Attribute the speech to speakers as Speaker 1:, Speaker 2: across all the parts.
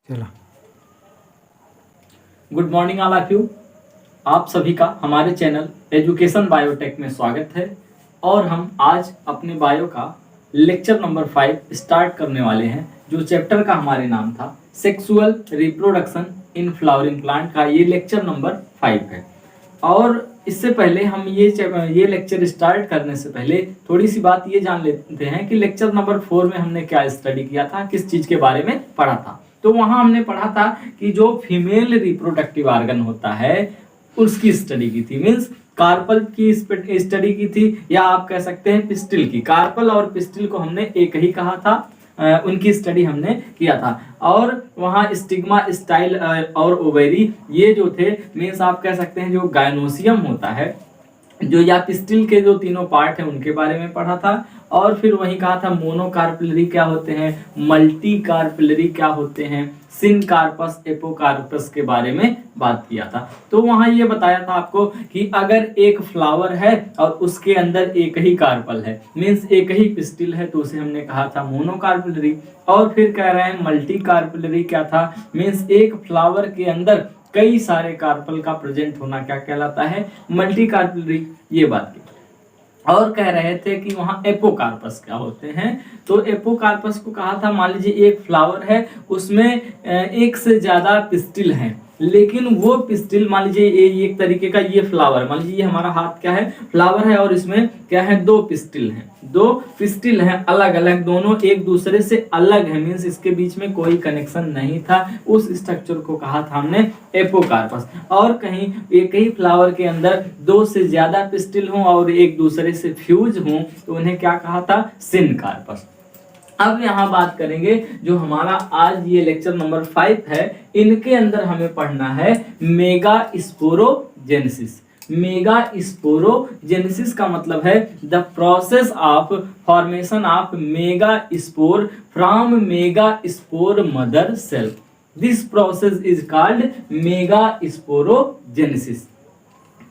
Speaker 1: चला।
Speaker 2: Good morning all of you. आप सभी का हमारे चैनल एजुकेशन बायोटेक में स्वागत है और हम आज अपने बायो का लेक्चर नंबर 5 स्टार्ट करने वाले हैं। जो चैप्टर का हमारे नाम था sexual reproduction in flowering plant का ये लेक्चर नंबर 5 है। और इससे पहले हम ये लेक्चर स्टार्ट करने से पहले थोड़ी सी बात ये जान लेते हैं कि लेक्चर नंबर 4 में हमने क्या स्टडी किया था, किस चीज के बारे में पढ़ा था। तो वहां हमने पढ़ा था कि जो फीमेल रिप्रोडक्टिव ऑर्गन होता है उसकी स्टडी की थी, मींस कार्पल की स्टडी की थी, या आप कह सकते हैं पिस्टिल की। कार्पल और पिस्टिल को हमने एक ही कहा था, उनकी स्टडी हमने किया था। और वहाँ स्टिग्मा, स्टाइल और ओवेरी ये जो थे, मीन्स आप कह सकते हैं जो गायनोसियम होता है, जो या पिस्टिल के जो तीनों पार्ट हैं उनके बारे में पढ़ा था। और फिर वही कहा था मोनोकार्पिलरी क्या होते हैं, मल्टी कार्पिलरी क्या होते हैं, सिनकार्पस, एपोकार्पस के बारे में बात किया था। तो वहां ये बताया था आपको कि अगर एक फ्लावर है और उसके अंदर एक ही कार्पल है, मींस एक ही पिस्टिल है, तो उसे हमने कहा था मोनोकार्पिलरी। और फिर कह रहे हैं मल्टी कार्पिलरी क्या था, मींस एक फ्लावर के अंदर कई सारे कार्पल का प्रेजेंट होना क्या कहलाता है, मल्टी कार्पिलरी। ये बात की। और कह रहे थे कि वहां एपोकार्पस क्या होते हैं, तो एपोकार्पस को कहा था मान लीजिए एक फ्लावर है, उसमें एक से ज्यादा पिस्टिल हैं, लेकिन वो पिस्टिल मान लीजिए ये एक तरीके का ये फ्लावर, मान लीजिए ये हमारा हाथ क्या है, फ्लावर है, और इसमें क्या है, दो पिस्टिल हैं अलग अलग, दोनों एक दूसरे से अलग है, मींस इसके बीच में कोई कनेक्शन नहीं था। उस स्ट्रक्चर को कहा था हमने एपोकार्पस। और कहीं एक ही फ्लावर के अंदर दो से ज्यादा पिस्टिल हों और एक दूसरे से फ्यूज हों, तो उन्हें क्या कहा था, सिनकार्पस। अब यहाँ बात करेंगे जो हमारा आज ये लेक्चर नंबर 5 है, इनके अंदर हमें पढ़ना है मेगा स्पोरोजेनेसिस। मेगा स्पोरोजेनेसिस का मतलब है the process of formation of mega spore from mega spore mother cell. This process is called mega sporogenesis.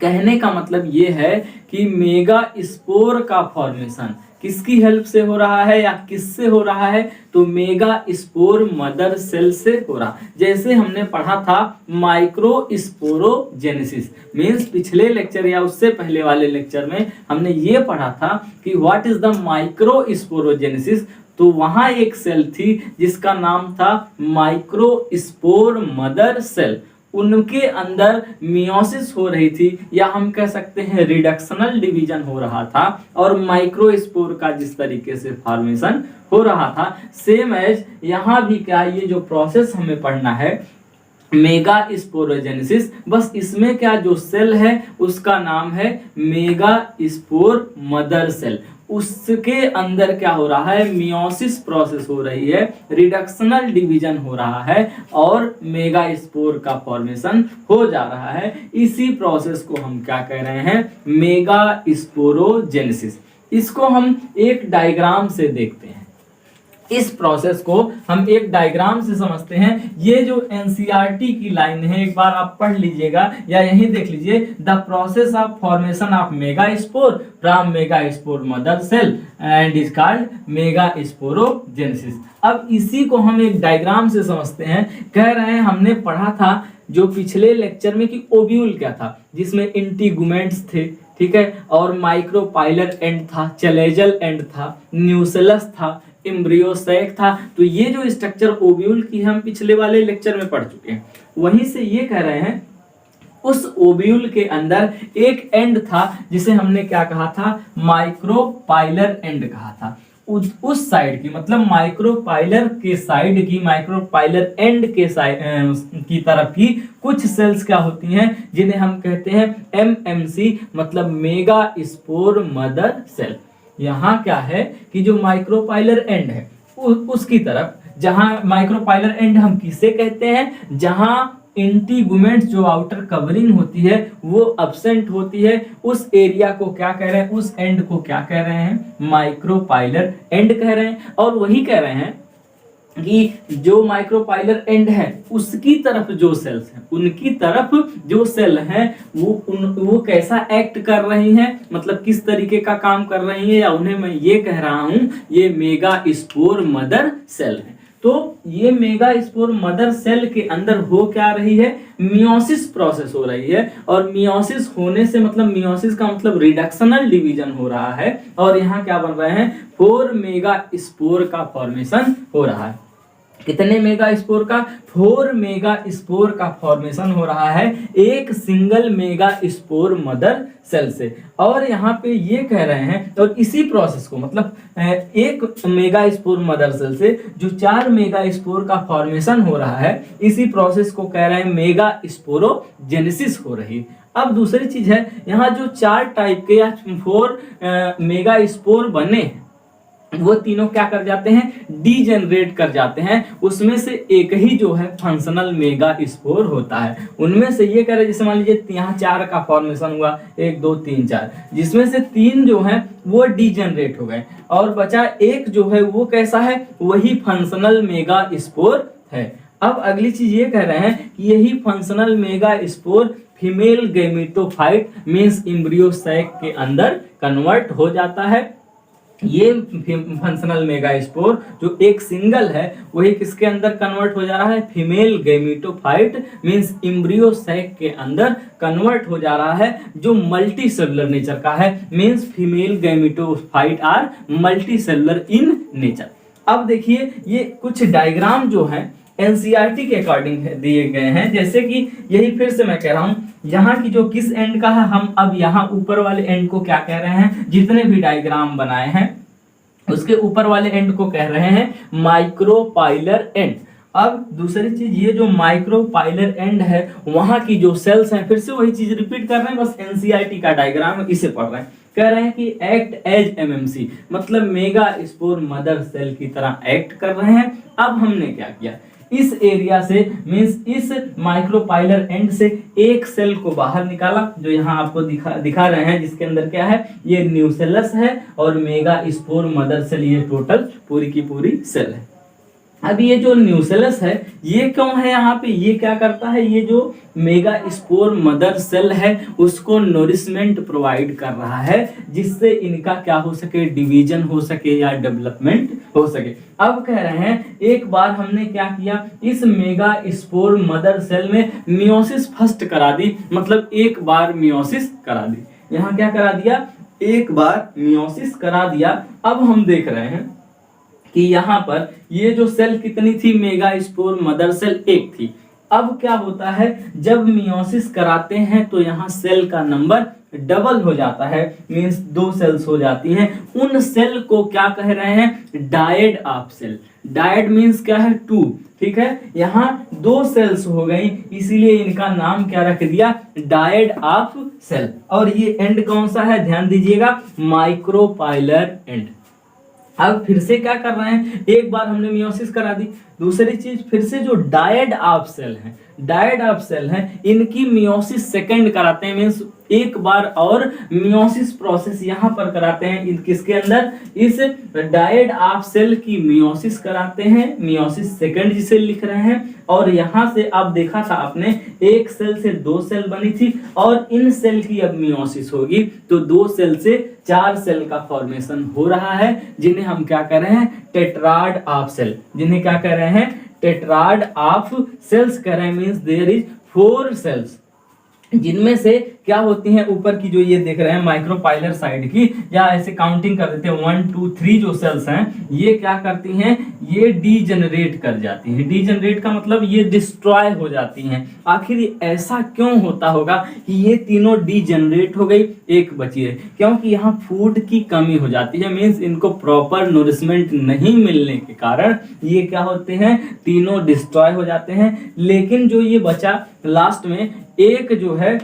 Speaker 2: कहने का मतलब ये है कि मेगा स्पोर का फॉर्मेशन किसकी हेल्प से हो रहा है या किससे हो रहा है, तो मेगा स्पोर मदर सेल से हो रहा। जैसे हमने पढ़ा था माइक्रो स्पोरोजेनेसिस, मींस पिछले लेक्चर या उससे पहले वाले लेक्चर में हमने ये पढ़ा था कि what is the micro sporogenesis. तो वहां एक सेल थी जिसका नाम था माइक्रो स्पोर मदर सेल, उनके अंदर मियोसिस हो रही थी, या हम कह सकते हैं रिडक्शनल डिवीजन हो रहा था, और माइक्रोस्पोर का जिस तरीके से फॉर्मेशन हो रहा था, सेम एज यहाँ भी क्या, ये जो प्रोसेस हमें पढ़ना है मेगा स्पोरोजेनेसिस, बस इसमें क्या जो सेल है उसका नाम है मेगा स्पोर मदर सेल। उसके अंदर क्या हो रहा है, मियोसिस प्रोसेस हो रही है, रिडक्शनल डिवीजन हो रहा है, और मेगा स्पोर का फॉर्मेशन हो जा रहा है। इसी प्रोसेस को हम क्या कह रहे हैं, मेगा स्पोरोजेनेसिस। इसको हम एक डायग्राम से देखते हैं। इस प्रोसेस को हम एक डायग्राम से समझते हैं। ये जो एनसीईआरटी की लाइन है, एक बार आप पढ़ लीजिएगा या यहीं देख लीजिए, the process of formation of mega spore from mega spore mother cell and is called mega sporogenesis. अब इसी को हम एक डायग्राम से समझते हैं। कह रहे हैं हमने पढ़ा था जो पिछले लेक्चर में कि ओव्यूल क्या था, जिसमें इंटीगुमेंट्स थे, ठीक है, और माइक्रोपाइलर एंड था, चलेजल एंड था, न्यूसेलस था, एम्ब्रियोसैक था। तो ये जो स्ट्रक्चर ओव्यूल की हम पिछले वाले लेक्चर में पढ़ चुके हैं। वहीं से ये कह रहे हैं उस ओव्यूल के अंदर एक एंड था जिसे हमने क्या कहा था, माइक्रोपाइलर एंड कहा था। उस साइड की, मतलब माइक्रोपाइलर के साइड की, माइक्रोपाइलर एंड के साइड की तरफ की कुछ सेल्स क्या होती हैं, जिन्हें हम कहते हैं एमएमसी, मतलब मेगा स्पोर मदर सेल। यहाँ क्या है कि जो माइक्रोपाइलर एंड है उसकी तरफ, जहां माइक्रोपाइलर एंड हम किसे कहते हैं, जहां इंटीगुमेंट्स जो आउटर कवरिंग होती है वो अब्सेंट होती है, उस एरिया को क्या कह रहे हैं, उस एंड को क्या कह रहे हैं, माइक्रोपाइलर एंड कह रहे हैं। और वही कह रहे हैं कि जो माइक्रोपाइलर एंड है उसकी तरफ जो सेल्स हैं, उनकी तरफ जो सेल हैं वो कैसा एक्ट कर रही हैं, मतलब किस तरीके का काम कर रही हैं, या उन्हें मैं ये कह रहा हूं ये मेगा स्पोर मदर सेल है। तो ये मेगा स्पोर मदर सेल के अंदर हो क्या रही है, मियोसिस प्रोसेस हो रही है। और मियोसिस होने से मतलब, मियोसिस का मतलब रिडक्शनल डिवीजन हो रहा है, और यहाँ क्या बन रहे हैं, 4 मेगा स्पोर का फॉर्मेशन हो रहा है। कितने मेगा स्पोर का, 4 मेगा स्पोर का फॉर्मेशन हो रहा है एक single mega spore mother cell से। और यहाँ पे ये कह रहे हैं, और इसी प्रोसेस को मतलब एक मेगा स्पोर मदर सेल से जो 4 मेगा स्पोर का फॉर्मेशन हो रहा है, इसी प्रोसेस को कह रहे हैं मेगा स्पोरोजेनेसिस हो रही है। अब दूसरी चीज है, यहाँ जो 4 टाइप के या 4 मेगा स्पोर बने हैं, वो तीनों क्या कर जाते हैं, डीजेनरेट कर जाते हैं। उसमें से एक ही जो है फंक्शनल मेगा स्पोर होता है। उनमें से ये कह रहे, जैसे मान लीजिए यहाँ 4 का फॉर्मेशन हुआ, 1 2 3 4, जिसमें से 3 जो है वो डीजेनरेट हो गए, और बचा एक जो है वो कैसा है, वही फंक्शनल मेगा स्पोर है। अब अगली चीज ये कह रहे हैं कि यही functional mega spore female gametophyte means embryo sac के अंदर कन्वर्ट हो जाता है। ये फंक्शनल मेगा स्पोर जो एक सिंगल है, वही किसके अंदर कन्वर्ट हो जा रहा है, female gametophyte means embryo sac के अंदर कन्वर्ट हो जा रहा है, जो मल्टी सेलुलर नेचर का है। Means female gametophyte are multi cellular in nature. अब देखिए ये कुछ डायग्राम जो है एनसीईआरटी के अकॉर्डिंग दिए गए हैं, जैसे कि यही फिर से मैं कह रहा हूं, यहाँ की जो किस एंड का है, हम अब यहाँ ऊपर वाले एंड को क्या कह रहे हैं, जितने भी डायग्राम बनाए हैं उसके ऊपर वाले एंड को कह रहे हैं माइक्रोपाइलर एंड। अब दूसरी चीज, ये जो माइक्रोपाइलर एंड है, वहां की जो सेल्स हैं, फिर से वही चीज रिपीट कर रहे हैं, बस एनसीईआरटी का डायग्राम है, इसे पढ़ रहे हैं। कह रहे हैं कि एक्ट एज एमएमसी, मतलब मेगा स्पोर मदर सेल की तरह एक्ट कर रहे हैं। अब हमने क्या किया, इस एरिया से मींस इस माइक्रोपाइलर एंड से एक सेल को बाहर निकाला, जो यहाँ आपको दिखा रहे हैं, जिसके अंदर क्या है, ये न्यूसेलस है, और मेगा स्पोर मदर सेल ये टोटल पूरी की पूरी सेल है। अब ये जो न्यूसेलस है, ये क्यों है यहाँ पे, ये क्या करता है, ये जो मेगा स्पोर मदर सेल है उसको नोरिशमेंट प्रोवाइड कर रहा है, जिससे इनका क्या हो सके, डिवीजन हो सके या डेवलपमेंट हो सके। अब कह रहे हैं, एक बार हमने क्या किया, इस मेगा स्पोर मदर सेल में मियोसिस फर्स्ट करा दी, मतलब एक बार मियोसिस करा दी। यहाँ क्या करा दिया, एक बार मियोसिस करा दिया। अब हम देख रहे हैं कि यहाँ पर ये जो सेल कितनी थी, मेगा स्पोर मदर सेल एक थी। अब क्या होता है, जब मियोसिस कराते हैं तो यहाँ सेल का नंबर डबल हो जाता है, मींस 2 सेल्स हो जाती हैं। उन सेल को क्या कह रहे हैं, dyad of cell. Dyad means क्या है, 2, ठीक है। यहाँ 2 सेल्स हो गई, इसीलिए इनका नाम क्या रख दिया, डायड ऑफ सेल। और ये एंड कौन सा है, ध्यान दीजिएगा, माइक्रोपाइलर एंड। अब फिर से क्या कर रहे हैं, एक बार हमने मियोसिस करा दी, दूसरी चीज फिर से जो डायड ऑफ सेल है, डायड ऑफ सेल है, इनकी मियोसिस सेकंड कराते हैं, मींस एक बार और मियोसिस प्रोसेस यहाँ पर कराते हैं, किसके अंदर, इस डायड ऑफ सेल की मियोसिस कराते हैं, मियोसिस सेकंड जिसे लिख रहे हैं। और यहाँ से आप देखा था आपने, एक सेल से 2 सेल बनी थी, और इन सेल की अब मियोसिस होगी तो 2 सेल से 4 सेल का फॉर्मेशन हो रहा है, जिन्हें हम क्या कह रहे हैं, टेट्राड ऑफ सेल। जिन्हें क्या कह रहे हैं, टेट्राड ऑफ सेल्स कह रहे हैं, मींस देयर इज 4 सेल्स, जिनमें से क्या होती हैं, ऊपर की जो ये देख रहे हैं माइक्रोपाइलर साइड की, या ऐसे काउंटिंग कर देते हैं 1 2 3 जो सेल्स हैं, ये क्या करती हैं, ये डीजेनरेट कर जाती हैं। डीजेनरेट का मतलब ये डिस्ट्रॉय हो जाती हैं। आखिर ऐसा क्यों होता होगा कि ये तीनों डीजेनरेट हो गई, एक बची है, क्योंकि यहाँ फूड की कमी हो जाती है, मींस इनको प्रॉपर नोरिशमेंट नहीं मिलने के कारण ये क्या होते हैं, तीनों डिस्ट्रॉय हो जाते हैं। लेकिन जो ये बचा लास्ट में एक जो है,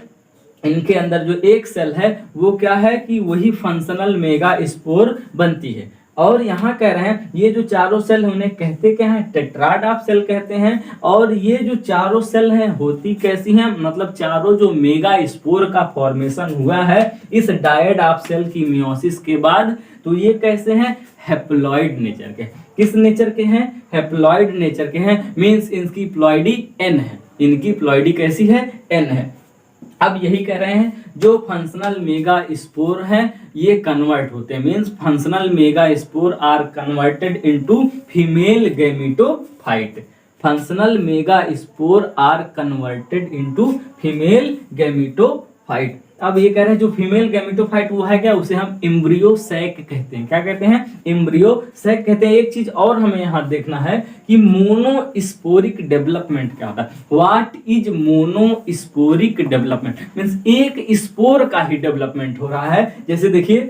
Speaker 2: इनके अंदर जो एक सेल है वो क्या है कि वही फंक्शनल मेगा स्पोर बनती है। और यहाँ कह रहे हैं ये जो चारों सेल है उन्हें कहते क्या हैं, टेट्राड ऑफ सेल कहते हैं। और ये जो चारों सेल हैं होती कैसी हैं, मतलब चारों जो मेगा स्पोर का फॉर्मेशन हुआ है इस डायड ऑफ सेल की मियोसिस के बाद, तो ये कैसे हैं, हैप्लॉइड नेचर के। किस नेचर के हैं, हैप्लॉइड नेचर के हैं, मींस इनकी प्लॉइडी n है, इनकी प्लॉइडी कैसी है, n है। अब यही कह रहे हैं जो फंक्शनल मेगा स्पोर है ये कन्वर्ट होते हैं, means functional mega spore are converted into female gametophyte. Functional mega spore are converted into female gametophyte. अब ये कह रहे हैं जो फीमेल गैमेटोफाइट वो है क्या, उसे हम एम्ब्रियो सैक कहते हैं। क्या कहते हैं? एम्ब्रियो सैक कहते हैं। एक चीज और हमें यहाँ देखना है कि मोनोस्पोरिक डेवलपमेंट क्या होता है। What is monosporic development? Means एक स्पोर का ही डेवलपमेंट हो रहा है। जैसे देखिए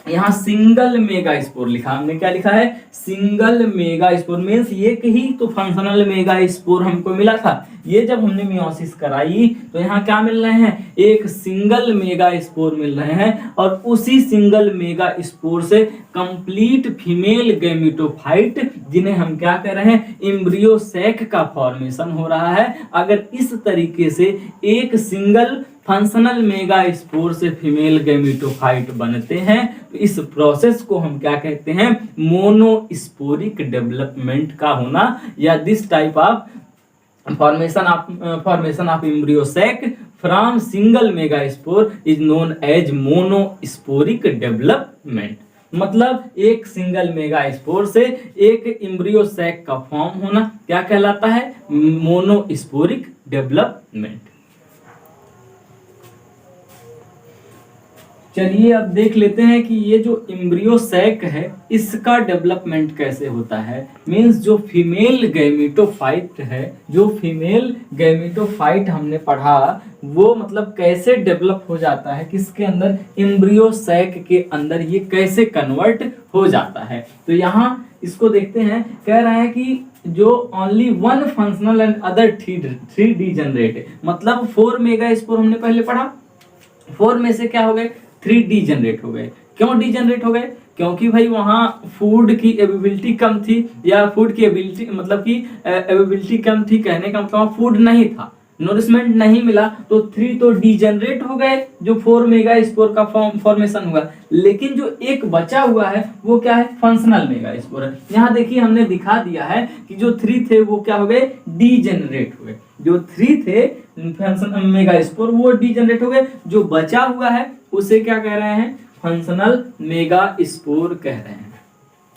Speaker 2: यहाँ सिंगल मेगा स्पोर लिखा, हमने क्या लिखा है? Single mega spore. मीन्स एक ही तो फंक्शनल मेगा स्पोर हमको मिला था। ये जब हमने मियोसिस कराई तो यहाँ क्या मिल रहे हैं? एक सिंगल मेगा स्पोर मिल रहे हैं और उसी सिंगल मेगा स्पोर से कंप्लीट फीमेल गैमेटोफाइट, जिन्हें हम क्या कह रहे हैं? एम्ब्रियो सैक का फॉर्मेशन हो रहा है। अगर इस तरीके से एक सिंगल फंक्शनल मेगा स्पोर से फीमेल गैमेटोफाइट बनते हैं तो इस प्रोसेस को हम क्या कहते हैं? मोनोस्पोरिक डेवलपमेंट का होना, या this type of formation of embryo sac from single mega spore is known as monosporic development. मतलब एक सिंगल मेगा स्पोर से एक एम्ब्रियो सैक का फॉर्म होना क्या कहलाता है? Monosporic development. चलिए अब देख लेते हैं कि ये जो एम्ब्रियो सैक है इसका डेवलपमेंट कैसे होता है। मींस जो फीमेल गैमेटोफाइट है, जो फीमेल गैमेटोफाइट हमने पढ़ा वो मतलब कैसे डेवलप हो जाता है, किसके अंदर? एम्ब्रियो सैक के अंदर ये कैसे कन्वर्ट हो जाता है। तो यहाँ इसको देखते हैं, कह रहे हैं कि जो only one functional and other three degenerate, मतलब 4 मेगा स्पोर हमने पहले पढ़ा, 4 में से क्या हो गए? 3 डीजेनरेट हो गए। क्यों डीजेनरेट हो गए? क्योंकि भाई वहां फूड की एबिलिटी कम थी, या फूड की एबिलिटी मतलब कि एबिलिटी कम थी, कहने का मतलब फूड नहीं था, नोरिशमेंट नहीं मिला, तो 3 तो डीजेनरेट हो गए, जो 4 मेगा स्पोर का फॉर्मेशन हुआ। लेकिन जो एक बचा हुआ है वो क्या है? फंक्शनल मेगा स्पोर है। यहाँ देखिए हमने दिखा दिया है कि जो 3 थे वो क्या हो गए? डीजेनरेट हुए। जो 3 थे फंक्शनल मेगा स्पोर वो डीजेनरेट हो गए। जो बचा हुआ है उसे क्या कह रहे हैं? फंक्शनल मेगा स्पोर कह रहे हैं।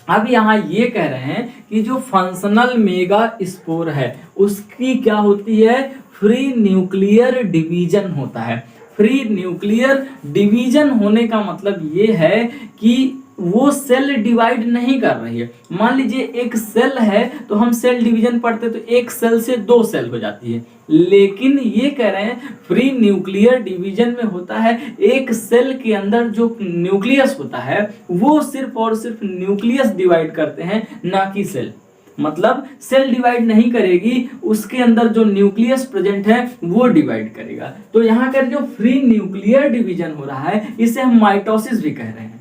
Speaker 2: अब यहाँ ये कह रहे हैं कि जो फंक्शनल मेगा स्पोर है उसकी क्या होती है? फ्री न्यूक्लियर डिवीजन होता है। फ्री न्यूक्लियर डिवीजन होने का मतलब ये है कि वो सेल डिवाइड नहीं कर रही है। मान लीजिए एक सेल है तो हम सेल डिवीजन पढ़ते तो एक सेल से 2 सेल हो जाती है, लेकिन ये कह रहे हैं फ्री न्यूक्लियर डिवीजन में होता है एक सेल के अंदर जो न्यूक्लियस होता है वो सिर्फ और सिर्फ न्यूक्लियस डिवाइड करते हैं, ना कि सेल। मतलब सेल डिवाइड नहीं करेगी, उसके अंदर जो न्यूक्लियस प्रेजेंट है वो डिवाइड करेगा। तो यहाँ कर जो फ्री न्यूक्लियर डिवीजन हो रहा है इसे हम माइटोसिस भी कह रहे हैं,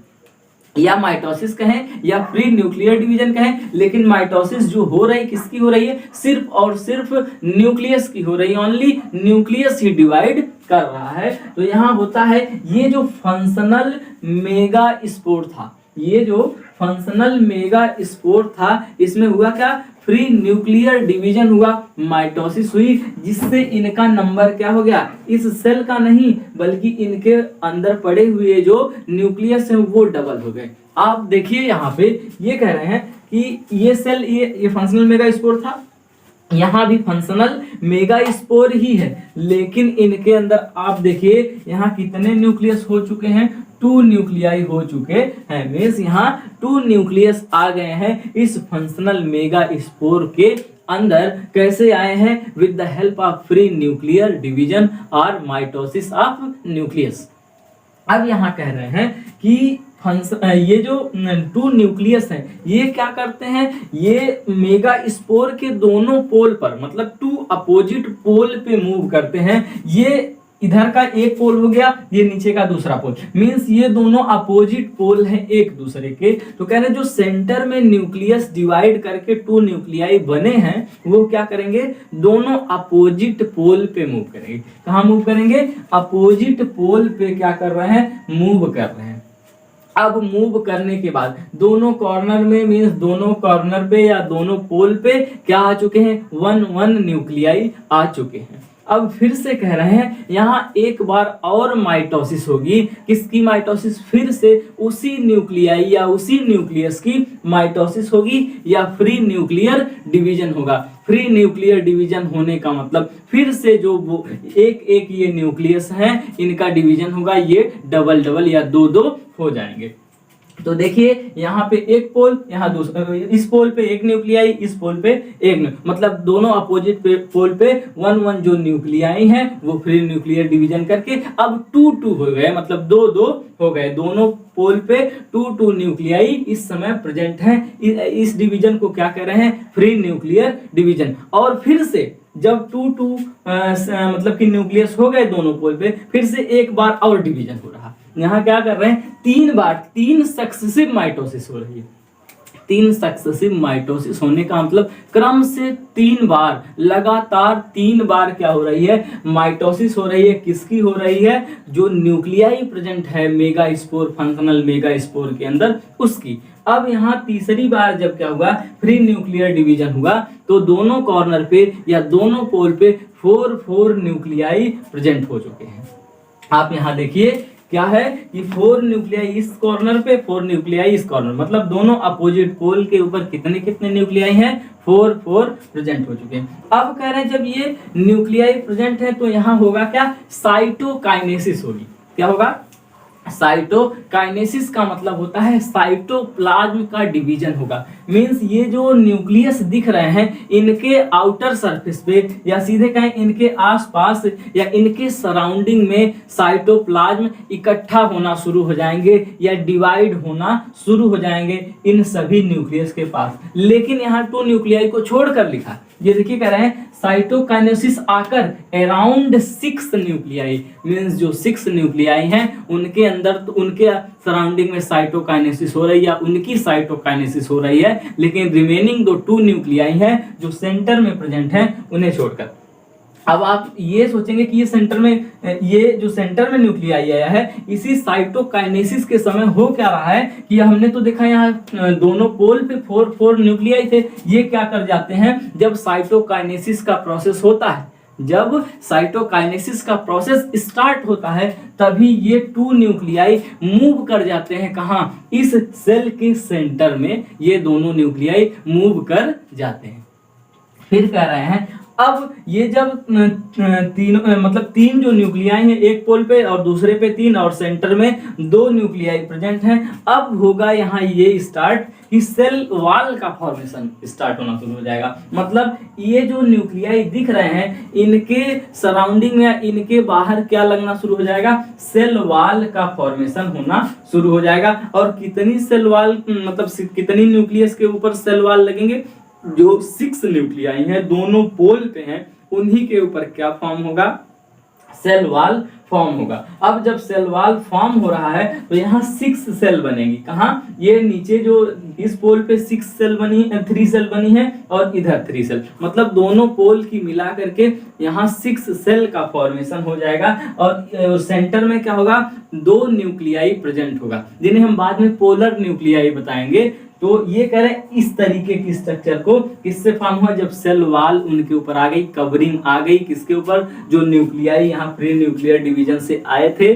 Speaker 2: या माइटोसिस कहें या फ्री न्यूक्लियर डिवीजन कहें। लेकिन माइटोसिस जो हो रही किसकी हो रही है? सिर्फ और सिर्फ न्यूक्लियस की हो रही है। ओनली न्यूक्लियस ही डिवाइड कर रहा है। तो यहाँ होता है ये जो फंक्शनल मेगा स्पोर था, ये जो फंक्शनल मेगा स्पोर था इसमें हुआ क्या? फ्री न्यूक्लियर डिवीजन हुआ, माइटोसिस हुई, जिससे इनका नंबर क्या हो गया? इस सेल का नहीं बल्कि इनके अंदर पड़े हुए जो न्यूक्लियस है वो डबल हो गए। आप देखिए यहाँ पे ये कह रहे हैं कि ये सेल ये फंक्शनल मेगा स्पोर था, यहाँ भी फंक्शनल मेगा स्पोर ही है, लेकिन इनके अंदर आप देखिए यहाँ कितने न्यूक्लियस हो चुके हैं? 2 न्यूक्लियाई हो चुके हैं। मींस यहाँ 2 न्यूक्लियस आ गए हैं इस फंक्शनल मेगा स्पोर के अंदर। कैसे आए हैं? With the help of free nuclear division और माइटोसिस ऑफ न्यूक्लियस। अब यहाँ कह रहे हैं कि ये जो 2 न्यूक्लियस हैं ये क्या करते हैं? ये मेगा स्पोर के दोनों पोल पर, मतलब 2 अपोजिट पोल पे मूव करते हैं। ये इधर का एक पोल हो गया, ये नीचे का दूसरा पोल, मींस ये दोनों अपोजिट पोल हैं एक दूसरे के। तो कह रहे जो सेंटर में न्यूक्लियस डिवाइड करके 2 न्यूक्लियाई बने हैं वो क्या करेंगे? दोनों अपोजिट पोल पे मूव करेंगे। कहाँ मूव करेंगे? अपोजिट पोल पे क्या कर रहे हैं? मूव कर रहे हैं। अब मूव करने के बाद दोनों कॉर्नर में, मींस दोनों कॉर्नर पे या दोनों पोल पे क्या आ चुके हैं? 1 1 न्यूक्लियाई आ चुके हैं। अब फिर से कह रहे हैं यहाँ एक बार और माइटोसिस होगी। किसकी माइटोसिस? फिर से उसी न्यूक्लियाई या उसी न्यूक्लियस की माइटोसिस होगी या फ्री न्यूक्लियर डिवीजन होगा। फ्री न्यूक्लियर डिवीजन होने का मतलब फिर से जो वो एक एक ये न्यूक्लियस हैं इनका डिवीजन होगा, ये डबल डबल या दो दो हो जाएंगे। तो देखिए यहाँ पे एक पोल, यहाँ दूसरा, इस पोल पे एक न्यूक्लियाई, इस पोल पे एक, मतलब दोनों अपोजिट पोल पे वन वन जो न्यूक्लियाई हैं वो फ्री न्यूक्लियर डिवीजन करके अब 2-2 हो गए, मतलब 2-2 हो गए। दोनों पोल पे 2-2 न्यूक्लियाई इस समय प्रेजेंट हैं। इस डिवीजन को क्या कह रहे हैं? Free nuclear division. और फिर से जब 2-2 मतलब कि न्यूक्लियस हो गए दोनों पोल पे, फिर से एक बार और डिवीजन हो रहा। यहाँ क्या कर रहे हैं? 3 बार, 3 सक्सेसिव माइटोसिस हो रही है। 3 सक्सेसिव माइटोसिस होने का मतलब क्रम से 3 बार, लगातार 3 बार क्या हो रही है? माइटोसिस हो रही है। किसकी हो रही है? जो न्यूक्लियाई प्रेजेंट है मेगास्पोर, फंक्शनल मेगास्पोर के अंदर, उसकी। अब यहाँ तीसरी बार जब क्या हुआ? फ्री न्यूक्लियर डिवीजन हुआ, तो दोनों कॉर्नर पे या दोनों पोल पे 4-4 न्यूक्लियाई प्रेजेंट हो चुके हैं। आप यहाँ देखिए क्या है कि 4 न्यूक्लियाई इस कॉर्नर पे, 4 न्यूक्लियाई इस कॉर्नर, मतलब दोनों अपोजिट पोल के ऊपर कितने कितने न्यूक्लियाई हैं? 4-4 प्रेजेंट हो चुके हैं। अब कह रहे हैं जब ये न्यूक्लियाई प्रेजेंट है तो यहाँ होगा क्या? साइटोकाइनेसिस होगी। क्या होगा? साइटोकाइनेसिस का मतलब होता है साइटोप्लाज्म का डिवीजन होगा। मींस ये जो न्यूक्लियस दिख रहे हैं इनके आउटर सरफेस पे या सीधे कहें इनके आसपास या इनके सराउंडिंग में साइटोप्लाज्म इकट्ठा होना शुरू हो जाएंगे या डिवाइड होना शुरू हो जाएंगे इन सभी न्यूक्लियस के पास। लेकिन यहाँ 2 न्यूक्लियाई को छोड़कर लिखा, ये देखिए कह रहे हैं साइटोकाइनेसिस आकर अराउंड 6 न्यूक्लियाई, मींस जो 6 न्यूक्लियाई हैं उनके अंदर, तो उनके सराउंडिंग में साइटोकाइनेसिस हो रही है या उनकी साइटोकाइनेसिस हो रही है, लेकिन रिमेनिंग 2 न्यूक्लियाई हैं जो सेंटर में प्रेजेंट हैं उन्हें छोड़कर। अब आप ये सोचेंगे कि ये सेंटर में, ये जो सेंटर में न्यूक्लियाई आया है, इसी साइटोकाइनेसिस के समय हो क्या रहा है कि हमने तो देखा यहाँ दोनों पोल पे 4-4 न्यूक्लियाई थे। ये क्या कर जाते हैं? जब साइटोकाइनेसिस का प्रोसेस होता है, जब साइटोकाइनेसिस का प्रोसेस स्टार्ट होता है, तभी ये 2 न्यूक्लियाई मूव कर जाते हैं। कहाँ? इस सेल के सेंटर में ये दोनों न्यूक्लियाई मूव कर जाते हैं। फिर कह रहे हैं अब ये जब तीन जो न्यूक्लियाई हैं, एक पोल पे और दूसरे पे 3 और सेंटर में 2 न्यूक्लियाई प्रेजेंट हैं, अब होगा यहाँ ये स्टार्ट कि सेल वॉल का फॉर्मेशन स्टार्ट होना शुरू हो जाएगा। मतलब ये जो न्यूक्लियाई दिख रहे हैं इनके सराउंडिंग में या इनके बाहर क्या लगना शुरू हो जाएगा? सेल वॉल का फॉर्मेशन होना शुरू हो जाएगा। और कितनी सेल वॉल, मतलब कितनी न्यूक्लियस के ऊपर सेल वॉल लगेंगे? जो 6 न्यूक्लियाई हैं दोनों पोल पे हैं, उन्हीं के ऊपर क्या फॉर्म होगा? सेल वॉल फॉर्म होगा। अब जब सेल वॉल फॉर्म हो रहा है तो यहाँ 6 सेल बनेगी। कहाँ? ये नीचे जो इस पोल पे 6 सेल बनी, 3 सेल बनी है और इधर 3 सेल, मतलब दोनों पोल की मिला करके यहाँ 6 सेल का फॉर्मेशन हो जाएगा। और सेंटर में क्या होगा? 2 न्यूक्लियाई प्रेजेंट होगा, जिन्हें हम बाद में पोलर न्यूक्लियाई बताएंगे। तो ये कह रहे हैं इस तरीके की स्ट्रक्चर को किससे फॉर्म हुआ? जब सेल वॉल उनके ऊपर आ गई, कवरिंग आ गई किसके ऊपर? जो न्यूक्लियाई यहाँ फ्री न्यूक्लियर डिवीजन से आए थे,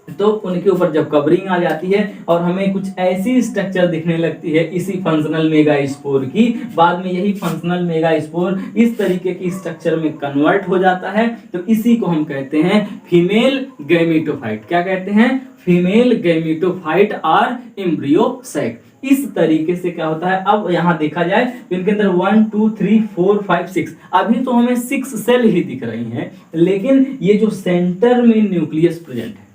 Speaker 2: तो उनके ऊपर जब कवरिंग आ जाती है और हमें कुछ ऐसी स्ट्रक्चर दिखने लगती है इसी फंक्शनल मेगास्पोर की, बाद में यही फंक्शनल मेगास्पोर इस तरीके की स्ट्रक्चर में कन्वर्ट हो जाता है। तो इसी को हम कहते हैं फीमेल गैमेटोफाइट। क्या कहते हैं? फीमेल गैमेटोफाइट और एम्ब्रियो सैक। इस तरीके से क्या होता है? अब यहाँ देखा जाए तो इनके अंदर 1 2 3 4 5 6, अभी तो हमें 6 सेल ही दिख रही हैं, लेकिन ये जो सेंटर में न्यूक्लियस प्रेजेंट है,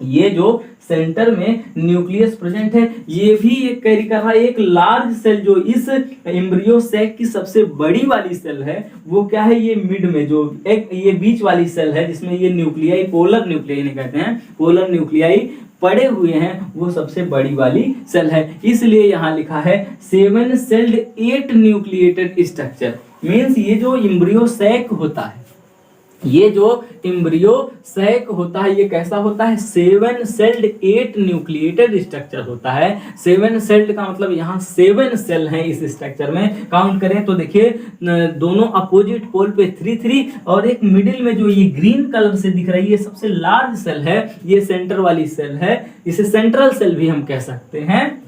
Speaker 2: ये जो सेंटर में न्यूक्लियस प्रेजेंट है, ये भी एक कैरी कर रहा है एक लार्ज सेल। जो इस एम्ब्रियो सैक की सबसे बड़ी वाली सेल है वो क्या है? ये मिड में जो एक ये बीच वाली सेल है जिसमें ये न्यूक्लियाई, पोलर न्यूक्लियाई नहीं कहते हैं, पोलर न्यूक्लियाई पड़े हुए हैं, वो सबसे बड़ी वाली सेल है। इसलिए यहाँ लिखा है 7 सेल्ड 8 न्यूक्लिएटेड स्ट्रक्चर। मींस ये जो एम्ब्रियो सैक होता है, ये जो एम्ब्रियो सैक होता है ये कैसा होता है, 7 सेल्ड 8 न्यूक्लिएटेड स्ट्रक्चर होता है। 7 सेल्ड का मतलब यहाँ 7 सेल हैं इस स्ट्रक्चर में। काउंट करें तो देखिए दोनों अपोजिट पोल पे 3 और एक मिडिल में जो ये ग्रीन कलर से दिख रही है सबसे लार्ज सेल है, ये सेंटर वाली सेल है, इसे सेंट्रल सेल भी हम कह सकते हैं।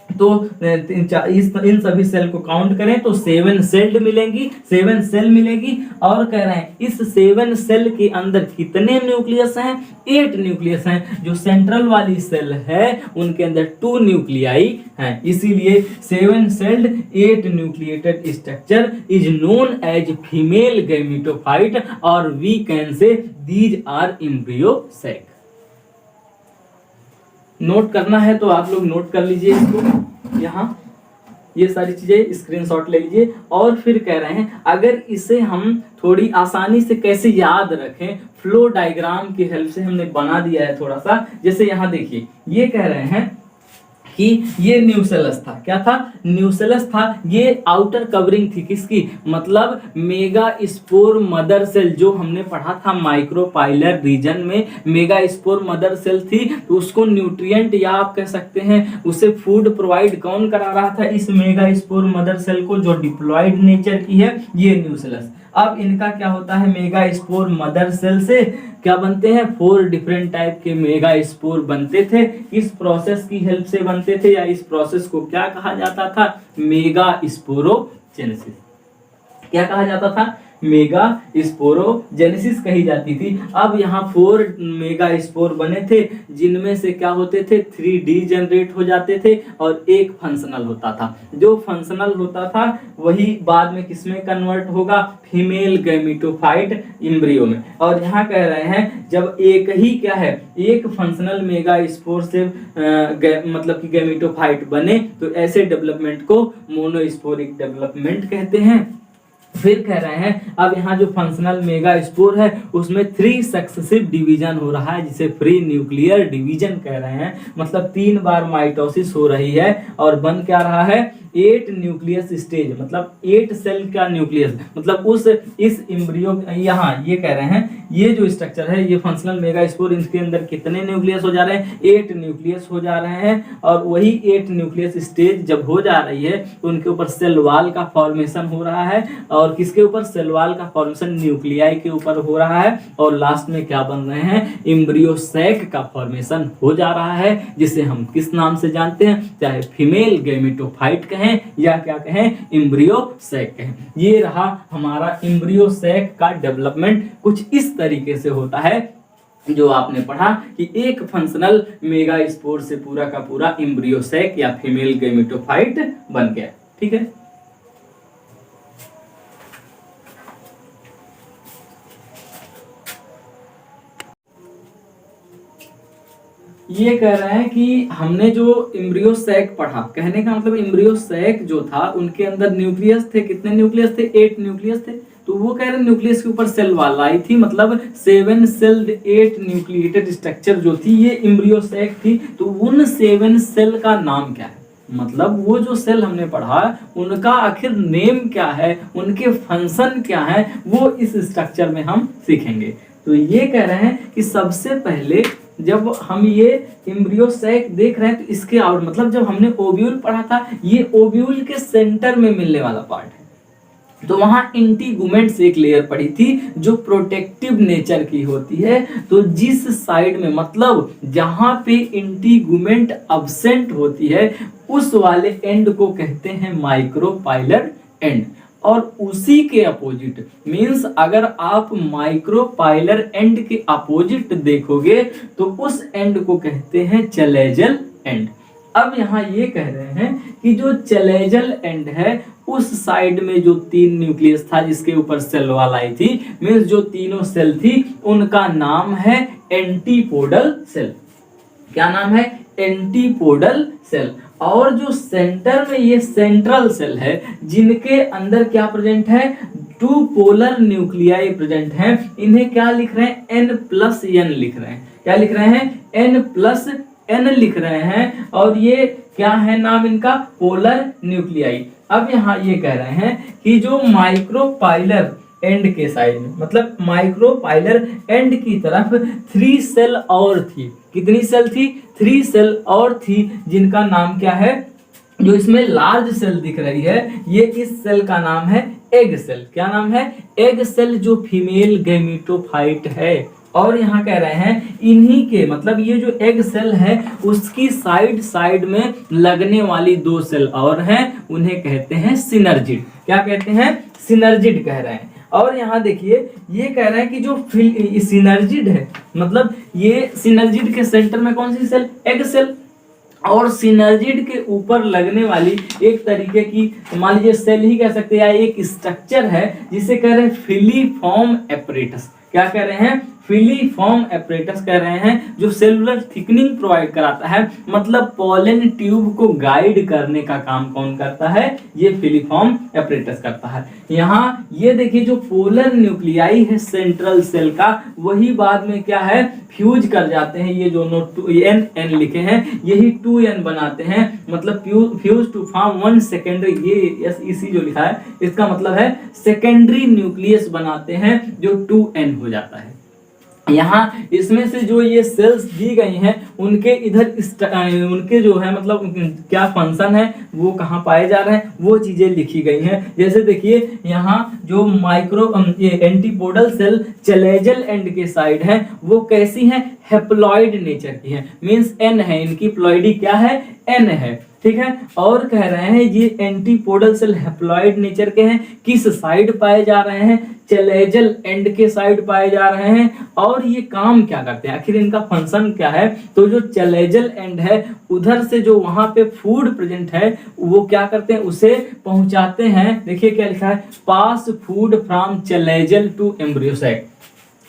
Speaker 2: तो इन सभी सेल को काउंट करें तो 7 सेल्ड मिलेंगी, 7 सेल मिलेगी। और कह रहे हैं इस 7 सेल के अंदर कितने न्यूक्लियस हैं, 8 न्यूक्लियस हैं। जो सेंट्रल वाली सेल है उनके अंदर 2 न्यूक्लियाई हैं, इसीलिए 7 celled 8 nucleated structure is known as female gametophyte और we can say these are embryo sac. Note करना है तो आप लोग नोट कर लीजिए इसको, यहाँ ये सारी चीजें स्क्रीनशॉट ले लीजिए। और फिर कह रहे हैं अगर इसे हम थोड़ी आसानी से कैसे याद रखें, फ्लो डायग्राम की हेल्प से हमने बना दिया है थोड़ा सा। जैसे यहाँ देखिए ये कह रहे हैं कि ये न्यूसेलस था, क्या था, न्यूसेलस था। ये आउटर कवरिंग थी किसकी, मतलब मेगा स्पोर मदर सेल, जो हमने पढ़ा था माइक्रोपाइलर रीजन में मेगा स्पोर मदर सेल थी। तो उसको न्यूट्रिएंट या आप कह सकते हैं उसे फूड प्रोवाइड कौन करा रहा था, इस मेगा स्पोर मदर सेल को, जो डिप्लॉयड नेचर की है ये न्यूसेलस। अब इनका क्या होता है, मेगा स्पोर मदर सेल से क्या बनते हैं, 4 डिफरेंट टाइप के मेगा स्पोर बनते थे। इस प्रोसेस की हेल्प से बनते थे, या इस प्रोसेस को क्या कहा जाता था, मेगा स्पोरोजेनेसिस। क्या कहा जाता था, मेगा स्पोरोजेनेसिस कही जाती थी। अब यहाँ 4 मेगा स्पोर बने थे, जिनमें से क्या होते थे, 3D जनरेट हो जाते थे और एक फंक्शनल होता था। जो फंक्शनल होता था वही बाद में किसमें कन्वर्ट होगा, फीमेल गैमेटोफाइट एम्ब्रियो में। और यहाँ कह रहे हैं जब एक ही क्या है, एक फंक्शनल मेगा स्पोर से मतलब कि गैमेटोफाइट बने तो ऐसे डेवलपमेंट को मोनोस्पोरिक डेवलपमेंट कहते हैं। फिर कह रहे हैं अब यहाँ जो फंक्शनल मेगा स्पोर है उसमें 3 सक्सेसिव डिवीजन हो रहा है, जिसे फ्री न्यूक्लियर डिवीजन कह रहे हैं। मतलब 3 बार माइटोसिस हो रही है और बन क्या रहा है, 8 न्यूक्लियस स्टेज, मतलब 8 सेल का न्यूक्लियस, मतलब उस इस एम्ब्रियो, यहाँ ये कह रहे हैं ये जो स्ट्रक्चर है ये फंक्शनल मेगा स्पोर, इसके अंदर कितने न्यूक्लियस हो जा रहे हैं, 8 न्यूक्लियस हो जा रहे हैं। और वही 8 न्यूक्लियस स्टेज जब हो जा रही है तो उनके ऊपर सेल वॉल का फॉर्मेशन हो रहा है। और किसके ऊपर, सेल वॉल का फॉर्मेशन न्यूक्लियाई के ऊपर हो रहा है। और लास्ट में क्या बन रहे हैं, एम्ब्रियो सैक का फॉर्मेशन हो जा रहा है, जिसे हम किस नाम से जानते हैं, चाहे फीमेल गैमेटोफाइट कहें या क्या कहें, एम्ब्रियो सैक कहें। ये रहा हमारा एम्ब्रियो सैक का डेवलपमेंट, कुछ इस तरीके से होता है जो आपने पढ़ा कि एक फंक्शनल मेगा स्पोर से पूरा का पूरा एम्ब्रियो सैक या फीमेल गैमेटोफाइट बन गया। ठीक है, ये कह रहे हैं कि हमने जो एम्ब्रियो सैक पढ़ा, कहने का मतलब एम्ब्रियो सैक जो था उनके अंदर न्यूक्लियस थे, कितने न्यूक्लियस थे, 8 न्यूक्लियस थे। तो वो कह रहे हैं न्यूक्लियस के ऊपर सेल वॉल आई थी, मतलब 7 सेल्ड 8 न्यूक्लिएटेड स्ट्रक्चर जो थी ये एम्ब्रियो सैक थी। तो उन 7 सेल का नाम क्या है, मतलब वो जो सेल हमने पढ़ा उनका आखिर नेम क्या है, उनके फंक्शन क्या है, वो इस स्ट्रक्चर में हम सीखेंगे। तो ये कह रहे हैं कि सबसे पहले जब हम ये एम्ब्रियो सैक देख रहे हैं तो इसके आउट, मतलब जब हमने ओव्यूल पढ़ा था ये ओव्यूल के सेंटर में मिलने वाला पार्ट है। तो वहां इंटीगुमेंट्स एक लेयर पड़ी थी जो प्रोटेक्टिव नेचर की होती है। तो जिस साइड में, मतलब जहां पे इंटीगुमेंट अब्सेंट होती है उस वाले एंड को कहते हैं माइक्रोपाइलर एंड। और उसी के अपोजिट, मींस अगर आप माइक्रोपाइलर एंड के अपोजिट देखोगे तो उस एंड को कहते हैं चलेजल एंड। अब यहाँ ये कह रहे हैं कि जो चलेजल एंड है उस साइड में जो 3 न्यूक्लियस था जिसके ऊपर सेल वॉल आई थी, मींस जो तीनों सेल थी उनका नाम है एंटीपोडल सेल। क्या नाम है, एंटीपोडल सेल। और जो सेंटर में ये सेंट्रल सेल है जिनके अंदर क्या प्रेजेंट है, 2 पोलर न्यूक्लियाई प्रेजेंट हैं। इन्हें क्या लिख रहे हैं, N+N लिख रहे हैं। क्या लिख रहे हैं, N+N लिख रहे हैं। और ये क्या है नाम इनका, पोलर न्यूक्लियाई। अब यहाँ ये कह रहे हैं कि जो माइक्रोपाइलर एंड के साइड में, मतलब माइक्रोपाइलर एंड की तरफ 3 सेल और थी। कितनी सेल थी? 3 सेल और थी, जिनका नाम क्या है? जो इसमें लार्ज सेल दिख रही है, ये इस सेल का नाम है एग सेल। क्या नाम है? एग सेल, जो फीमेल गैमेटोफाइट है। और यहाँ कह रहे हैं इन्हीं के, मतलब ये जो एग सेल है उसकी साइड साइड में लगने वाली 2 सेल और हैं, उन्हें कहते हैं सिनर्जिड। क्या कहते हैं? सिनर्जिड कह रहे हैं। और यहाँ देखिए ये कह रहे हैं कि जो सिनर्जिड है, मतलब ये सिनर्जिड के सेंटर में कौन सी सेल? Egg cell. और सिनर्जिड के ऊपर लगने वाली एक तरीके की, मान लीजिए सेल ही कह सकते हैं, या एक स्ट्रक्चर है जिसे कह रहे हैं फिलीफॉर्म एपरेटस। क्या कह रहे हैं? फिलीफॉर्म एपरेटस कह रहे हैं, जो सेलुलर थिकनिंग प्रोवाइड कराता है, मतलब पोलन ट्यूब को गाइड करने का काम कौन करता है? ये फिलीफॉर्म एपरेटस करता है। यहाँ ये देखिए जो पोलर न्यूक्लियाई है सेंट्रल सेल का, वही बाद में क्या है? फ्यूज कर जाते हैं। ये जो एन लिखे हैं, यही 2n बनाते हैं, मतलब फ्यूज टू फॉर्म 1 सेकेंडरी। ये इसी जो लिखा है इसका मतलब है सेकेंडरी न्यूक्लियस बनाते हैं, जो 2n हो जाता है। यहाँ इसमें से जो ये सेल्स दी गई हैं, उनके इधर उनके जो है मतलब क्या फंक्शन है, वो कहाँ पाए जा रहे हैं, वो चीजें लिखी गई हैं। जैसे देखिए यहाँ जो ये एंटीपोडल सेल चलेजल एंड के साइड है, वो कैसी हैं? हेप्लॉइड नेचर की है, मींस एन है, इनकी प्लॉइडी क्या है? एन है। ठीक है। और कह रहे हैं ये एंटीपोडल सेल हेप्लॉइड नेचर के हैं। किस साइड पाए जा रहे हैं? चलेजल एंड के साइड पाए जा रहे हैं। और ये काम क्या करते हैं, आखिर इनका फंक्शन क्या है? तो जो चलेजल एंड है, उधर से जो वहां पे फूड प्रेजेंट है, वो क्या करते हैं? उसे पहुंचाते हैं। देखिए क्या लिखा है? Pass food from chalazal to embryo sac.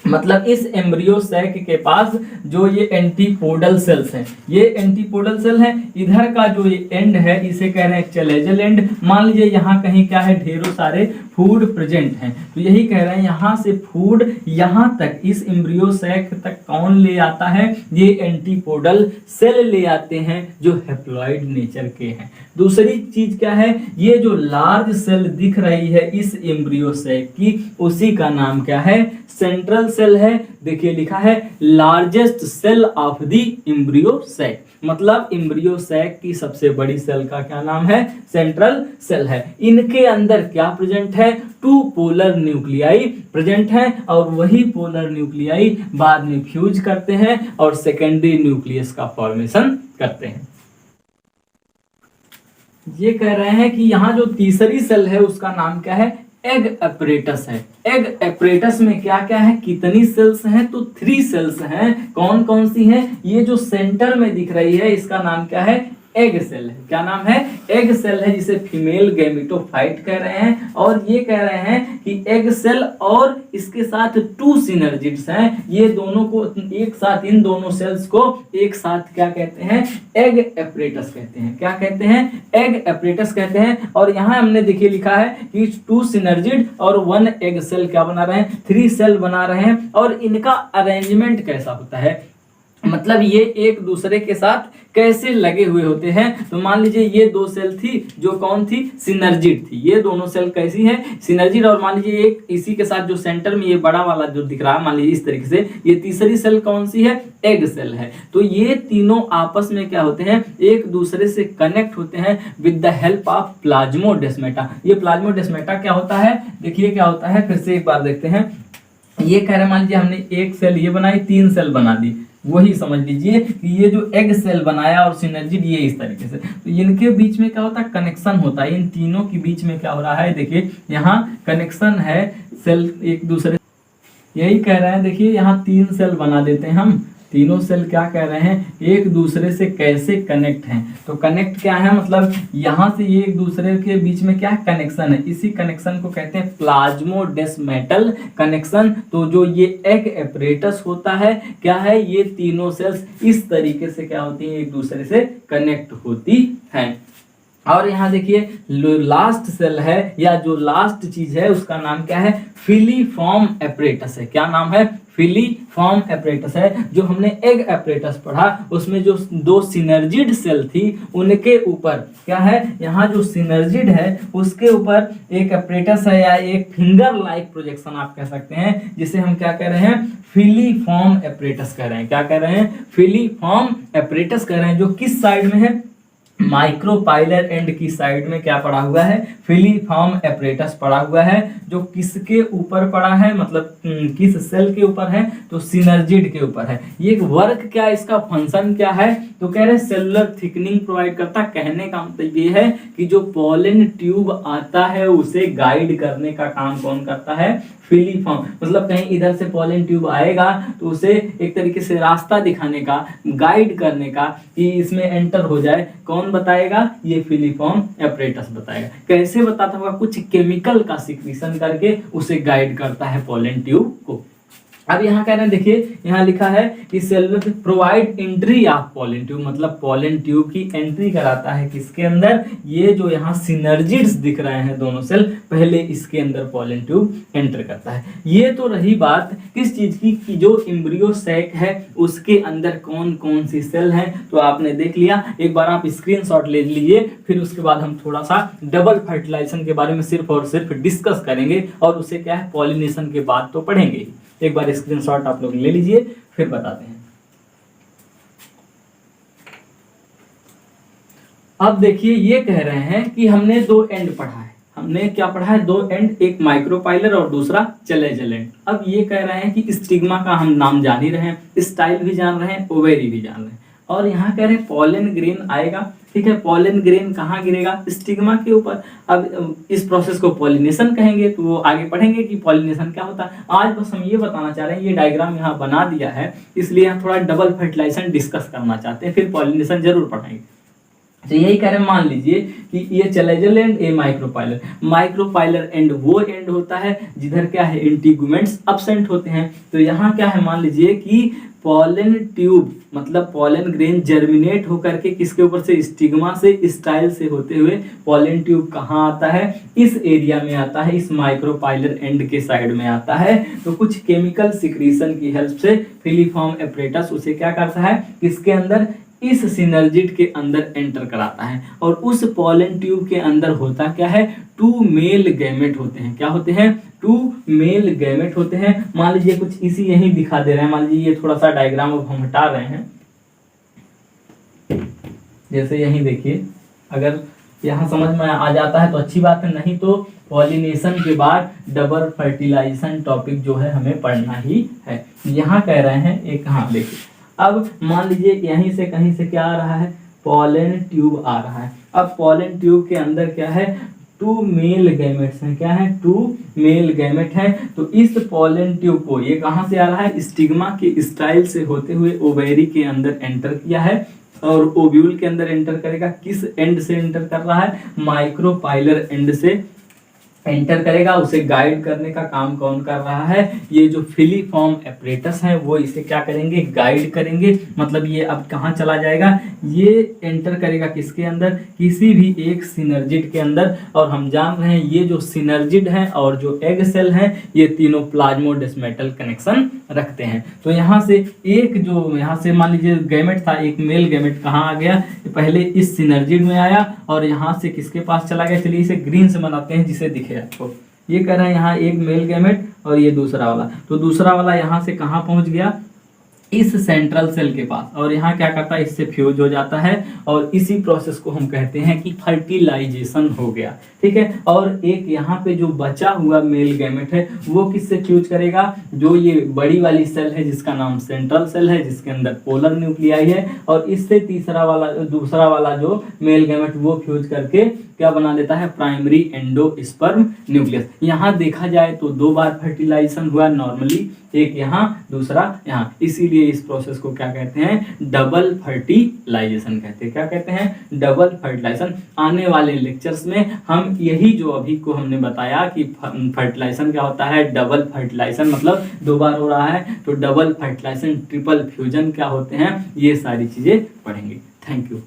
Speaker 2: मतलब इस एम्ब्रियो सैक के पास जो ये एंटीपोडल सेल्स हैं, ये एंटीपोडल सेल है, इधर का जो ये एंड है इसे कह रहे हैं चलेजल एंड। मान लीजिए यहाँ कहीं क्या है? ढेरों सारे फूड प्रेजेंट हैं, तो यही कह रहे हैं यहाँ से फूड यहाँ तक, इस एम्ब्रियो सैक तक कौन ले आता है? ये एंटीपोडल सेल ले आते हैं, जो हेप्लॉइड नेचर के हैं। दूसरी चीज क्या है? ये जो लार्ज सेल दिख रही है इस एम्ब्रियो सैक की, उसी का नाम क्या है? सेंट्रल सेल है। देखिए लिखा है largest cell of the embryo sac, मतलब एम्ब्रियो सैक की सबसे बड़ी सेल का क्या नाम है? सेंट्रल सेल है। इनके अंदर क्या प्रेजेंट है? 2 पोलर न्यूक्लियाई प्रेजेंट है, और वही पोलर न्यूक्लियाई बाद में फ्यूज करते हैं और सेकेंडरी न्यूक्लियस का फॉर्मेशन करते हैं। ये कह रहे हैं कि यहाँ जो तीसरी सेल है उसका नाम क्या है? एग एपरेटस है। एग एपरेटस में क्या क्या है? कितनी सेल्स हैं? तो 3 सेल्स हैं। कौन कौन सी हैं? ये जो सेंटर में दिख रही है इसका नाम क्या है? एग सेल है। क्या नाम है? एग सेल है, जिसे फीमेल गैमेटोफाइट कह रहे हैं। और ये कह रहे हैं कि एग सेल और इसके साथ 2 सिनर्जिड्स हैं, ये दोनों को एक साथ, इन दोनों सेल्स को एक साथ क्या कहते हैं? एग एपरेटस कहते हैं। क्या कहते हैं? एग एपरेटस कहते हैं। और यहाँ हमने देखिए लिखा है कि 2 सिनर्जिड और 1 एग सेल क्या बना रहे हैं? 3 सेल बना रहे हैं। और इनका अरेंजमेंट कैसा होता है, मतलब ये एक दूसरे के साथ कैसे लगे हुए होते हैं? तो मान लीजिए ये 2 सेल थी, जो कौन थी? सिनर्जिड थी। ये दोनों सेल कैसी है? सिनर्जिड। और मान लीजिए एक इसी के साथ जो सेंटर में ये बड़ा वाला जो दिख रहा है, मान लीजिए इस तरीके से, ये तीसरी सेल कौन सी है? एग सेल है। तो ये तीनों आपस में क्या होते हैं? एक दूसरे से कनेक्ट होते हैं with the help of plasmodesmata. ये प्लाज्मोडेस्माटा क्या होता है? देखिए क्या होता है, फिर से एक बार देखते हैं। ये कह रहे मान लीजिए हमने एक सेल ये बनाई, 3 सेल बना दी, वही समझ लीजिए कि ये जो एग सेल बनाया और सिनर्जिड ये इस तरीके से, तो इनके बीच में क्या होता है? कनेक्शन होता है। इन तीनों के बीच में क्या हो रहा है? देखिए यहाँ कनेक्शन है, सेल एक दूसरे, यही कह रहे हैं। देखिए यहाँ 3 सेल बना देते हैं हम, तीनों सेल क्या कह रहे हैं? एक दूसरे से कैसे कनेक्ट हैं? तो कनेक्ट क्या है? मतलब यहाँ से ये एक दूसरे के बीच में क्या कनेक्शन है, इसी कनेक्शन को कहते हैं प्लाज्मोडेस्मेटल कनेक्शन। तो जो ये एग एपरेटस होता है, क्या है? ये तीनों सेल्स इस तरीके से क्या होती हैं? एक दूसरे से कनेक्ट होती हैं। और यहाँ देखिए लास्ट सेल है, या जो लास्ट चीज है उसका नाम क्या है? फिलीफॉर्म एपरेटस है। क्या नाम है? फिलीफॉर्म एपरेटस है। जो हमने एग एपरेटस पढ़ा उसमें जो दो सिनर्जिड सेल थी उनके ऊपर क्या है, यहाँ जो सिनर्जिड है उसके ऊपर एक एपरेटस है या एक फिंगर लाइक प्रोजेक्शन आप कह सकते हैं, जिसे हम क्या कह रहे हैं, फिलीफॉर्म एपरेटस कह रहे हैं। क्या कह रहे हैं, फिलीफॉर्म एपरेटस कह रहे हैं, जो किस साइड में है, माइक्रोपाइलर एंड की साइड में क्या पड़ा हुआ है, फिलीफॉर्म एपरेटस पड़ा हुआ है। जो किसके ऊपर पड़ा है, मतलब किस सेल के ऊपर है, तो सिनर्जिड के ऊपर है। ये वर्क क्या, इसका फंक्शन क्या है, तो कह रहे हैं सेलुलर थिकनिंग प्रोवाइड करता। कहने का मतलब ये है कि जो पॉलन ट्यूब आता है उसे गाइड करने का काम कौन करता है, फिलीफॉर्म। मतलब कहीं इधर से पॉलन ट्यूब आएगा तो उसे एक तरीके से रास्ता दिखाने का, गाइड करने का कि इसमें एंटर हो जाए, कौन बताएगा, ये फिलीफॉर्म एपरेटस बताएगा। कैसे बताता होगा, कुछ केमिकल का सिक्रीशन करके उसे गाइड करता है पॉलन ट्यूब को। अब यहाँ कह रहे हैं, देखिए यहाँ लिखा है कि cellular provide entry of pollen tube, मतलब पॉलन ट्यूब की एंट्री कराता है किसके अंदर, ये जो यहाँ सिनर्जिड्स दिख रहे हैं दोनों सेल, पहले इसके अंदर पॉलन ट्यूब एंटर करता है। ये तो रही बात किस चीज की, कि जो एम्ब्रियो सैक है उसके अंदर कौन कौन सी सेल हैं, तो आपने देख लिया। एक बार आप स्क्रीनशॉट ले लीजिए, फिर उसके बाद हम थोड़ा सा डबल फर्टिलाइजेशन के बारे में सिर्फ और सिर्फ डिस्कस करेंगे, और उसे क्या है, पॉलिनेशन के बाद तो पढ़ेंगे। एक बार स्क्रीनशॉट आप लोग ले लीजिए, फिर बताते हैं। अब देखिए, ये कह रहे हैं कि हमने दो एंड पढ़ा है। हमने क्या पढ़ा है, दो एंड, एक माइक्रोपाइलर और दूसरा चलेजल एंड। अब ये कह रहे हैं कि स्टिग्मा का हम नाम जान ही रहे हैं, स्टाइल भी जान रहे हैं, ओवेरी भी जान रहे हैं, और यहाँ कह रहे हैं पॉलन ग्रेन आएगा। ठीक है, पॉलन ग्रेन कहाँ गिरेगा, स्टिग्मा के ऊपर। अब इस प्रोसेस को पॉलिनेशन कहेंगे, तो वो आगे पढ़ेंगे कि पॉलिनेशन क्या होता है। आज बस हम ये बताना चाह रहे हैं, ये डायग्राम यहाँ बना दिया है, इसलिए हम थोड़ा डबल फर्टिलाइजेशन डिस्कस करना चाहते हैं, फिर पॉलिनेशन जरूर पढ़ाएंगे। तो यही कह रहे हैं, मान लीजिए कि ये चलेजल एंड, ये माइक्रोपाइलर। माइक्रोपाइलर एंड वो एंड होता है जिधर क्या है, इंटीगुमेंट्स अब्सेंट होते हैं। तो यहाँ क्या है, मान लीजिए कि पॉलन ट्यूब मतलब पॉलन ग्रेन जर्मिनेट होकर के किसके ऊपर से, स्टिग्मा से, स्टाइल से होते हुए पॉलन ट्यूब कहाँ आता है, इस एरिया में आता है, इस माइक्रोपाइलर एंड के साइड में आता है। तो कुछ केमिकल सिक्रीशन की हेल्प से फिलीफॉर्म एपरेटस उसे क्या करता है, इसके अंदर, इस सिनर्जिड के अंदर एंटर कराता है। और उस पॉलन ट्यूब के अंदर होता क्या है, 2 मेल गैमेट होते हैं। क्या होते हैं, 2 मेल गैमेट होते हैं। मान लीजिए कुछ इसी यही दिखा दे रहे हैं, मान लीजिए ये थोड़ा सा डायग्राम अब हम हटा रहे हैं, जैसे यही देखिए, अगर यहाँ समझ में आ जाता है तो अच्छी बात है, नहीं तो पॉलिनेशन के बाद डबल फर्टिलाइजेशन टॉपिक जो है हमें पढ़ना ही है। यहाँ कह रहे हैं एक, हाँ देखिए, अब मान लीजिए यहीं से कहीं से क्या आ रहा है, पॉलन ट्यूब आ रहा है। अब पॉलन ट्यूब के अंदर क्या है, 2 मेल गैमेट्स हैं। क्या है, 2 मेल गैमेट हैं। तो इस पॉलन ट्यूब को ये कहाँ से आ रहा है, स्टिग्मा के स्टाइल से होते हुए ओवेरी के अंदर एंटर किया है, और ओव्यूल के अंदर एंटर करेगा। किस एंड से एंटर कर रहा है, माइक्रोपाइलर एंड से एंटर करेगा। उसे गाइड करने का काम कौन कर रहा है, ये जो फिलीफॉर्म एपरेटस है वो इसे क्या करेंगे, गाइड करेंगे। मतलब ये अब कहाँ चला जाएगा, ये एंटर करेगा किसके अंदर, किसी भी एक सिनर्जिड के अंदर। और हम जान रहे हैं ये जो सिनर्जिड है और जो एग सेल है ये तीनों प्लाज्मोडेस्मेटल कनेक्शन रखते हैं। तो यहाँ से एक जो यहाँ से मान लीजिए गैमेट था, एक मेल गैमेट कहाँ आ गया, पहले इस सिनर्जिड में आया और यहाँ से किसके पास चला गया। चलिए इसे ग्रीन से बनाते हैं जिसे दिखे आपको। ये कह रहे हैं यहाँ एक मेल गैमेट और ये दूसरा वाला, तो दूसरा वाला यहाँ से कहाँ पहुँच गया, इस सेंट्रल सेल के पास, और यहाँ क्या करता है, इससे फ्यूज हो जाता है। और इसी प्रोसेस को हम कहते हैं कि फर्टिलाइजेशन हो गया। ठीक है, और एक यहाँ पे जो बचा हुआ मेल गैमेट है वो किससे फ्यूज करेगा, जो ये बड़ी वाली सेल है जिसका नाम सेंट्रल सेल है, जिसके अंदर पोलर न्यूक्लियाई है, और इससे दूसरा वाला जो मेल गैमेट वो फ्यूज करके क्या बना देता है, प्राइमरी एंडोस्पर्म न्यूक्लियस। यहाँ देखा जाए तो 2 बार फर्टिलाइजेशन हुआ नॉर्मली, एक यहाँ दूसरा यहाँ, इसीलिए इस प्रोसेस को क्या कहते हैं, डबल फर्टिलाइजेशन कहते हैं। क्या कहते हैं, डबल फर्टिलाइजेशन। आने वाले लेक्चर्स में हम यही जो अभी को हमने बताया कि फर्टिलाइजेशन क्या होता है, डबल फर्टिलाइजेशन मतलब 2 बार हो रहा है, तो डबल फर्टिलाइजेशन, ट्रिपल फ्यूजन क्या होते हैं, ये सारी चीजें पढ़ेंगे। Thank you.